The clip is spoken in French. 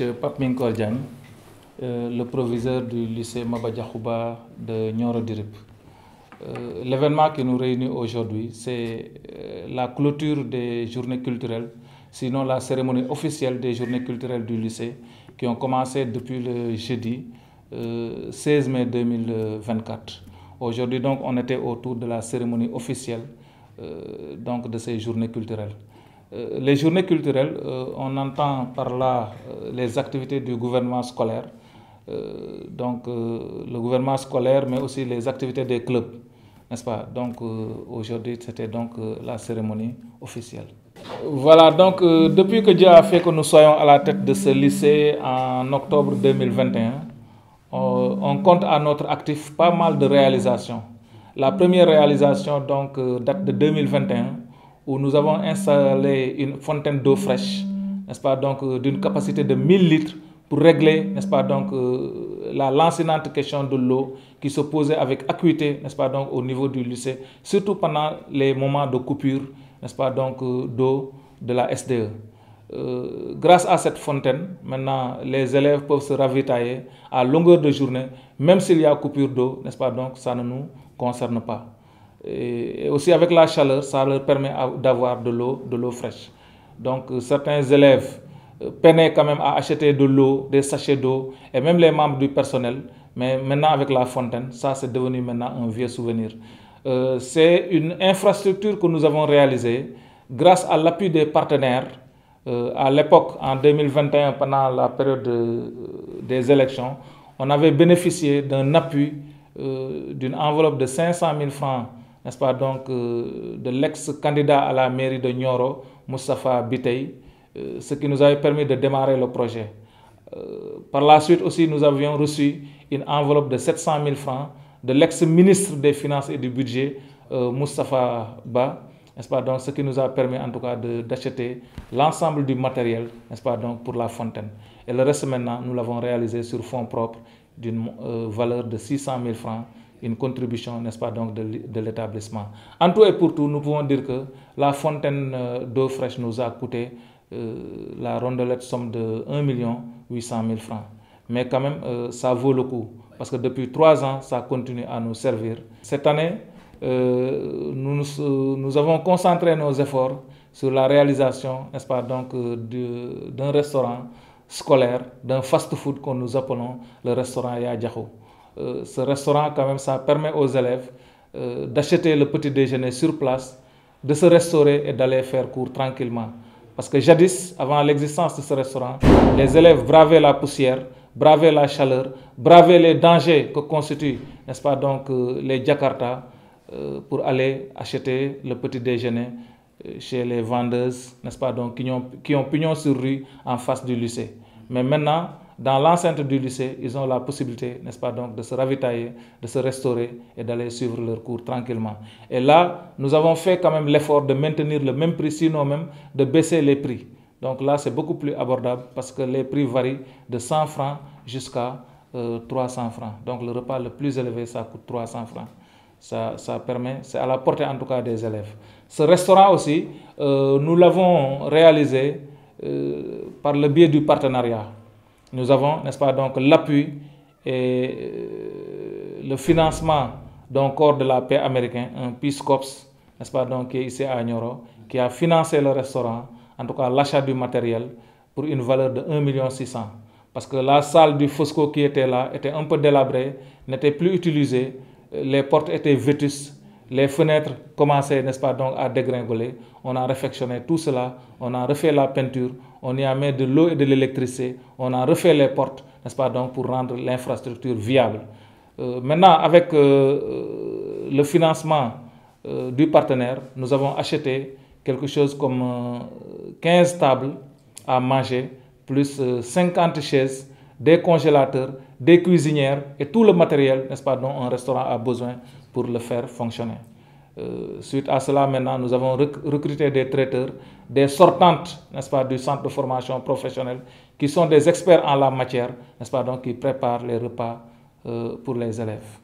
M. Pape Minkor Diagne, le proviseur du lycée Maba Diakhouba de Nioro-du-Rip. L'événement qui nous réunit aujourd'hui, c'est la clôture des journées culturelles, sinon la cérémonie officielle des journées culturelles du lycée, qui ont commencé depuis le jeudi 16 mai 2024. Aujourd'hui, donc, on était autour de la cérémonie officielle donc, de ces journées culturelles. Les journées culturelles, on entend par là les activités du gouvernement scolaire, le gouvernement scolaire, mais aussi les activités des clubs, n'est-ce pas? Donc aujourd'hui, c'était donc la cérémonie officielle. Voilà, donc depuis que Dieu a fait que nous soyons à la tête de ce lycée en octobre 2021, on compte à notre actif pas mal de réalisations. La première réalisation donc date de 2021, où nous avons installé une fontaine d'eau fraîche, n'est-ce pas, donc d'une capacité de 1000 litres pour régler, n'est-ce pas, donc la lancinante question de l'eau qui se posait avec acuité, n'est-ce pas, donc au niveau du lycée, surtout pendant les moments de coupure, n'est-ce pas, donc d'eau de la SDE. Grâce à cette fontaine, maintenant, les élèves peuvent se ravitailler à longueur de journée, même s'il y a coupure d'eau, n'est-ce pas, donc ça ne nous concerne pas. Et aussi avec la chaleur, ça leur permet d'avoir de l'eau fraîche. Donc certains élèves peinaient quand même à acheter de l'eau, des sachets d'eau, et même les membres du personnel. Mais maintenant avec la fontaine, ça c'est devenu maintenant un vieux souvenir. C'est une infrastructure que nous avons réalisée grâce à l'appui des partenaires. À l'époque, en 2021, pendant la période des élections, on avait bénéficié d'un appui d'une enveloppe de 500 000 francs, n'est-ce pas, donc de l'ex-candidat à la mairie de Nioro, Moustapha Bitey, ce qui nous avait permis de démarrer le projet. Par la suite aussi, nous avions reçu une enveloppe de 700 000 francs de l'ex-ministre des Finances et du Budget, Moustapha Ba, n'est-ce pas, donc ce qui nous a permis en tout cas d'acheter l'ensemble du matériel, n'est-ce pas, donc pour la fontaine. Et le reste maintenant, nous l'avons réalisé sur fonds propres d'une valeur de 600 000 francs, une contribution, n'est-ce pas, donc de l'établissement. En tout et pour tout, nous pouvons dire que la fontaine d'eau fraîche nous a coûté la rondelette somme de 1 800 000 francs. Mais quand même, ça vaut le coup, parce que depuis 3 ans, ça continue à nous servir. Cette année, nous avons concentré nos efforts sur la réalisation, n'est-ce pas, donc d'un restaurant scolaire, d'un fast-food que nous appelons le restaurant Ya Diakhou. Ce restaurant, quand même, ça permet aux élèves d'acheter le petit déjeuner sur place, de se restaurer et d'aller faire cours tranquillement. Parce que jadis, avant l'existence de ce restaurant, les élèves bravaient la poussière, bravaient la chaleur, bravaient les dangers que constituent, n'est-ce pas, donc les Jakarta, pour aller acheter le petit déjeuner chez les vendeuses, n'est-ce pas, donc qui ont pignon sur rue en face du lycée. Mais maintenant, dans l'enceinte du lycée, ils ont la possibilité, n'est-ce pas, donc de se ravitailler, de se restaurer et d'aller suivre leurs cours tranquillement. Et là, nous avons fait quand même l'effort de maintenir le même prix, sinon même de baisser les prix. Donc là, c'est beaucoup plus abordable parce que les prix varient de 100 francs jusqu'à 300 francs. Donc le repas le plus élevé, ça coûte 300 francs. Ça permet, c'est à la portée en tout cas des élèves. Ce restaurant aussi, nous l'avons réalisé par le biais du partenariat. Nous avons, n'est-ce pas, donc l'appui et le financement d'un corps de la paix américain, un Peace Corps, n'est-ce pas, donc qui est ici à Nioro, qui a financé le restaurant, en tout cas l'achat du matériel, pour une valeur de 1 600 000. Parce que la salle du Fosco qui était là était un peu délabrée, n'était plus utilisée, les portes étaient vétustes, les fenêtres commençaient, n'est-ce pas, donc à dégringoler. On a réfectionné tout cela, on a refait la peinture, on y a mis de l'eau et de l'électricité, on a refait les portes, n'est-ce pas, donc pour rendre l'infrastructure viable. Maintenant, avec le financement du partenaire, nous avons acheté quelque chose comme 15 tables à manger, plus 50 chaises, des congélateurs, des cuisinières et tout le matériel, n'est-ce pas, dont un restaurant a besoin pour le faire fonctionner. Suite à cela, maintenant, nous avons recruté des traiteurs, des sortantes, n'est-ce pas, du centre de formation professionnelle, qui sont des experts en la matière, n'est-ce pas, donc qui préparent les repas pour les élèves.